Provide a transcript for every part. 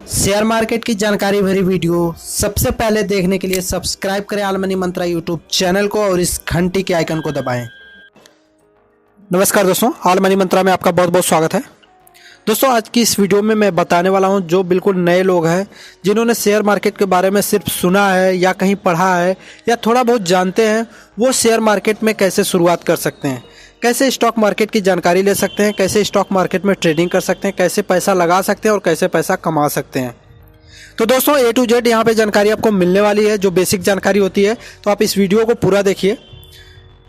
Share market की जानकारी भरी वीडियो सबसे पहले देखने के लिए सब्सक्राइब करें ऑल मनी मंत्रा यूट्यूब चैनल को और इस घंटी के आइकन को दबाएं। नमस्कार दोस्तों, ऑल मनी मंत्रा में आपका बहुत बहुत स्वागत है। दोस्तों, आज की इस वीडियो में मैं बताने वाला हूं जो बिल्कुल नए लोग हैं, जिन्होंने शेयर मार्केट के बारे में सिर्फ सुना है या कहीं पढ़ा है या थोड़ा बहुत जानते हैं, वो शेयर मार्केट में कैसे शुरुआत कर सकते हैं, कैसे स्टॉक मार्केट की जानकारी ले सकते हैं, कैसे स्टॉक मार्केट में ट्रेडिंग कर सकते हैं, कैसे पैसा लगा सकते हैं और कैसे पैसा कमा सकते हैं। तो दोस्तों, A to Z यहाँ पे जानकारी आपको मिलने वाली है, जो बेसिक जानकारी होती है। तो आप इस वीडियो को पूरा देखिए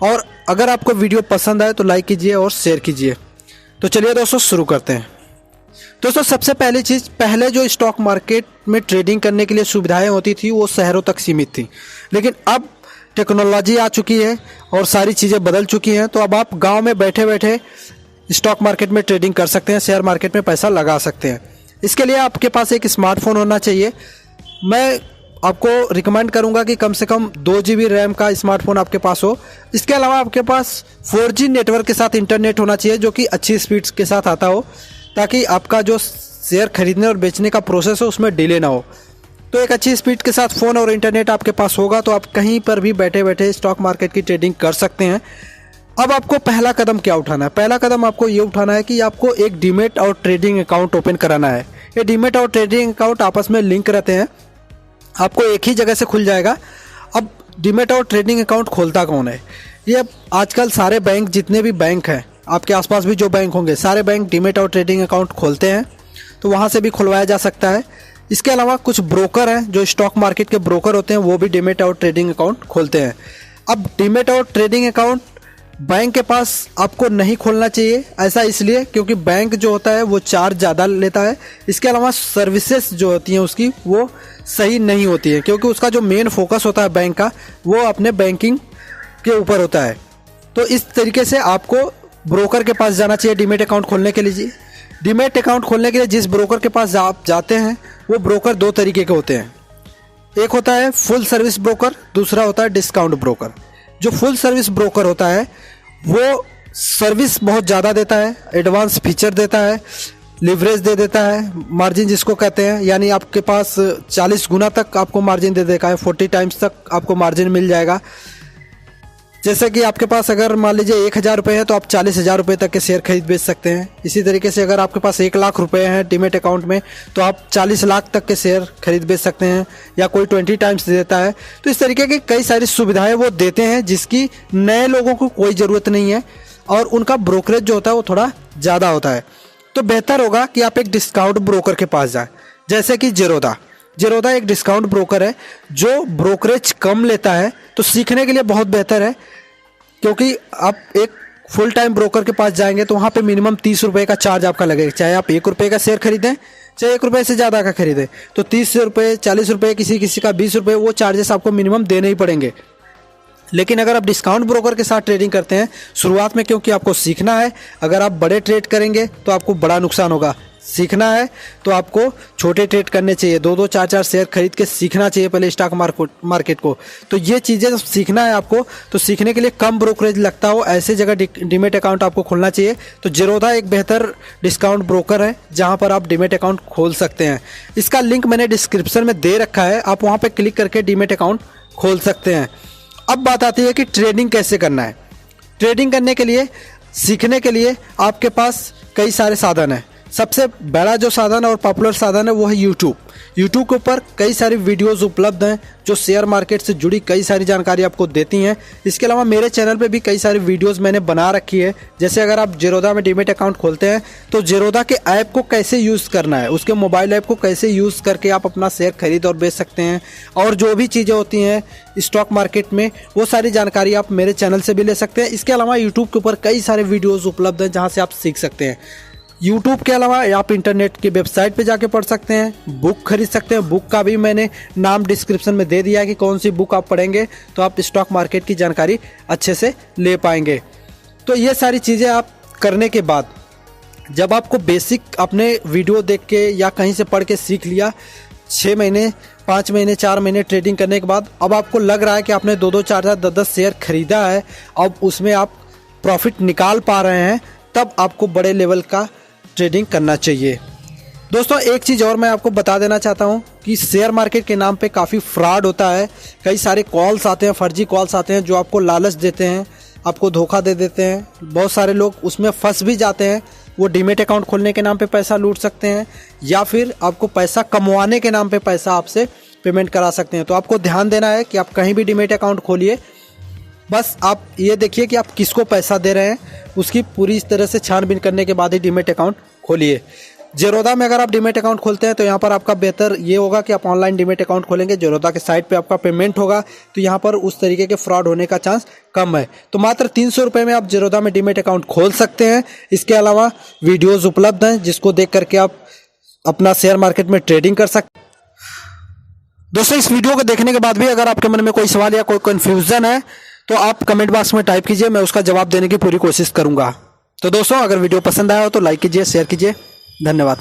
और अगर आपको वीडियो पसंद आए तो लाइक कीजिए और शेयर कीजिए। तो चलिए दोस्तों, शुरू करते हैं। दोस्तों, सबसे पहली चीज़, पहले जो स्टॉक मार्केट में ट्रेडिंग करने के लिए सुविधाएं होती थी वो शहरों तक सीमित थी, लेकिन अब टेक्नोलॉजी आ चुकी है और सारी चीज़ें बदल चुकी हैं। तो अब आप गांव में बैठे बैठे स्टॉक मार्केट में ट्रेडिंग कर सकते हैं, शेयर मार्केट में पैसा लगा सकते हैं। इसके लिए आपके पास एक स्मार्टफोन होना चाहिए। मैं आपको रिकमेंड करूंगा कि कम से कम 2 GB रैम का स्मार्टफोन आपके पास हो। इसके अलावा आपके पास 4G नेटवर्क के साथ इंटरनेट होना चाहिए, जो कि अच्छी स्पीड्स के साथ आता हो, ताकि आपका जो शेयर खरीदने और बेचने का प्रोसेस हो उसमें डिले ना हो। तो एक अच्छी स्पीड के साथ फ़ोन और इंटरनेट आपके पास होगा तो आप कहीं पर भी बैठे बैठे स्टॉक मार्केट की ट्रेडिंग कर सकते हैं। अब आपको पहला कदम क्या उठाना है? पहला कदम आपको ये उठाना है कि आपको एक डीमेट और ट्रेडिंग अकाउंट ओपन कराना है। ये डीमेट और ट्रेडिंग अकाउंट आपस में लिंक रहते हैं, आपको एक ही जगह से खुल जाएगा। अब डीमेट और ट्रेडिंग अकाउंट खोलता कौन है? ये आजकल सारे बैंक, जितने भी बैंक हैं, आपके आसपास भी जो बैंक होंगे, सारे बैंक डीमेट और ट्रेडिंग अकाउंट खोलते हैं, तो वहाँ से भी खुलवाया जा सकता है। इसके अलावा कुछ ब्रोकर हैं, जो स्टॉक मार्केट के ब्रोकर होते हैं, वो भी डीमेट और ट्रेडिंग अकाउंट खोलते हैं। अब डीमेट और ट्रेडिंग अकाउंट बैंक के पास आपको नहीं खोलना चाहिए। ऐसा इसलिए क्योंकि बैंक जो होता है वो चार्ज ज़्यादा लेता है। इसके अलावा सर्विसेज जो होती हैं उसकी, वो सही नहीं होती है, क्योंकि उसका जो मेन फोकस होता है बैंक का, वो अपने बैंकिंग के ऊपर होता है। तो इस तरीके से आपको ब्रोकर के पास जाना चाहिए डीमेट अकाउंट खोलने के लिए। डीमेट अकाउंट खोलने के लिए जिस ब्रोकर के पास आप जाते हैं, वो ब्रोकर 2 तरीके के होते हैं। एक होता है फुल सर्विस ब्रोकर, दूसरा होता है डिस्काउंट ब्रोकर। जो फुल सर्विस ब्रोकर होता है वो सर्विस बहुत ज़्यादा देता है, एडवांस फीचर देता है, लिवरेज दे देता है, मार्जिन जिसको कहते हैं, यानी आपके पास 40 गुना तक आपको मार्जिन दे देगा है, 40 टाइम्स तक आपको मार्जिन मिल जाएगा। जैसे कि आपके पास अगर मान लीजिए 1000 रुपये है तो आप 40,000 रुपये तक के शेयर खरीद बेच सकते हैं। इसी तरीके से अगर आपके पास 1 लाख रुपये हैं डीमेट अकाउंट में, तो आप 40 लाख तक के शेयर खरीद बेच सकते हैं, या कोई 20 टाइम्स देता है। तो इस तरीके की कई सारी सुविधाएं वो देते हैं, जिसकी नए लोगों को कोई ज़रूरत नहीं है, और उनका ब्रोकरेज जो होता है वो थोड़ा ज़्यादा होता है। तो बेहतर होगा कि आप एक डिस्काउंट ब्रोकर के पास जाएँ, जैसे कि जेरोदा एक डिस्काउंट ब्रोकर है जो ब्रोकरेज कम लेता है। तो सीखने के लिए बहुत बेहतर है, क्योंकि आप एक फुल टाइम ब्रोकर के पास जाएंगे तो वहाँ पे मिनिमम 30 रुपये का चार्ज आपका लगेगा, चाहे आप 1 रुपये का शेयर खरीदें, चाहे 1 रुपये से ज़्यादा का खरीदें। तो 30 रुपये, 40 रुपये, किसी किसी का 20 रुपये, वो चार्जेस आपको मिनिमम देने ही पड़ेंगे। लेकिन अगर आप डिस्काउंट ब्रोकर के साथ ट्रेडिंग करते हैं शुरुआत में, क्योंकि आपको सीखना है, अगर आप बड़े ट्रेड करेंगे तो आपको बड़ा नुकसान होगा। सीखना है तो आपको छोटे ट्रेड करने चाहिए, 2-2, 4-4 शेयर खरीद के सीखना चाहिए पहले स्टॉक मार्केट को। तो ये चीज़ें सीखना है आपको, तो सीखने के लिए कम ब्रोकरेज लगता हो ऐसे जगह डीमेट अकाउंट आपको खोलना चाहिए। तो जेरोदा एक बेहतर डिस्काउंट ब्रोकर है जहां पर आप डीमेट अकाउंट खोल सकते हैं। इसका लिंक मैंने डिस्क्रिप्शन में दे रखा है, आप वहां पर क्लिक करके डीमेट अकाउंट खोल सकते हैं। अब बात आती है कि ट्रेडिंग कैसे करना है। ट्रेडिंग करने के लिए, सीखने के लिए आपके पास कई सारे साधन हैं। सबसे बड़ा जो साधन और पॉपुलर साधन है वो है यूट्यूब के ऊपर कई सारी वीडियोस उपलब्ध हैं जो शेयर मार्केट से जुड़ी कई सारी जानकारी आपको देती हैं। इसके अलावा मेरे चैनल पे भी कई सारी वीडियोस मैंने बना रखी है। जैसे अगर आप जेरोदा में डीमेट अकाउंट खोलते हैं तो जेरोदा के ऐप को कैसे यूज़ करना है, उसके मोबाइल ऐप को कैसे यूज़ करके आप अपना शेयर खरीद और बेच सकते हैं, और जो भी चीज़ें होती हैं स्टॉक मार्केट में, वो सारी जानकारी आप मेरे चैनल से भी ले सकते हैं। इसके अलावा यूट्यूब के ऊपर कई सारे वीडियोज़ उपलब्ध हैं जहाँ से आप सीख सकते हैं। यूट्यूब के अलावा आप इंटरनेट की वेबसाइट पे जाके पढ़ सकते हैं, बुक खरीद सकते हैं। बुक का भी मैंने नाम डिस्क्रिप्शन में दे दिया है कि कौन सी बुक आप पढ़ेंगे तो आप स्टॉक मार्केट की जानकारी अच्छे से ले पाएंगे। तो ये सारी चीज़ें आप करने के बाद, जब आपको बेसिक अपने वीडियो देख के या कहीं से पढ़ के सीख लिया, 6 महीने, 5 महीने, 4 महीने ट्रेडिंग करने के बाद अब आपको लग रहा है कि आपने 2-2, 4-4, 10-10 शेयर खरीदा है, अब उसमें आप प्रॉफिट निकाल पा रहे हैं, तब आपको बड़े लेवल का ट्रेडिंग करना चाहिए। दोस्तों एक चीज़ और मैं आपको बता देना चाहता हूं कि शेयर मार्केट के नाम पे काफ़ी फ्रॉड होता है। कई सारे कॉल्स आते हैं, फर्जी कॉल्स आते हैं जो आपको लालच देते हैं, आपको धोखा दे देते हैं। बहुत सारे लोग उसमें फंस भी जाते हैं। वो डीमेट अकाउंट खोलने के नाम पे पैसा लूट सकते हैं या फिर आपको पैसा कमवाने के नाम पे पैसा आपसे पेमेंट करा सकते हैं। तो आपको ध्यान देना है कि आप कहीं भी डीमेट अकाउंट खोलिए, बस आप ये देखिए कि आप किसको पैसा दे रहे हैं, उसकी पूरी तरह से छानबीन करने के बाद ही डीमेट अकाउंट खोलिए। ज़ेरोधा में अगर आप डीमेट अकाउंट खोलते हैं तो यहाँ पर आपका बेहतर ये होगा कि आप ऑनलाइन डीमेट अकाउंट खोलेंगे, ज़ेरोधा के साइट पे आपका पेमेंट होगा, तो यहाँ पर उस तरीके के फ्रॉड होने का चांस कम है। तो मात्र 300 रुपये में आप ज़ेरोधा में डीमेट अकाउंट खोल सकते हैं। इसके अलावा वीडियोज़ उपलब्ध हैं जिसको देख करके आप अपना शेयर मार्केट में ट्रेडिंग कर सकते हैं। दोस्तों इस वीडियो को देखने के बाद भी अगर आपके मन में कोई सवाल या कोई कन्फ्यूज़न है तो आप कमेंट बॉक्स में टाइप कीजिए, मैं उसका जवाब देने की पूरी कोशिश करूंगा। तो दोस्तों अगर वीडियो पसंद आया हो तो लाइक कीजिए, शेयर कीजिए। धन्यवाद।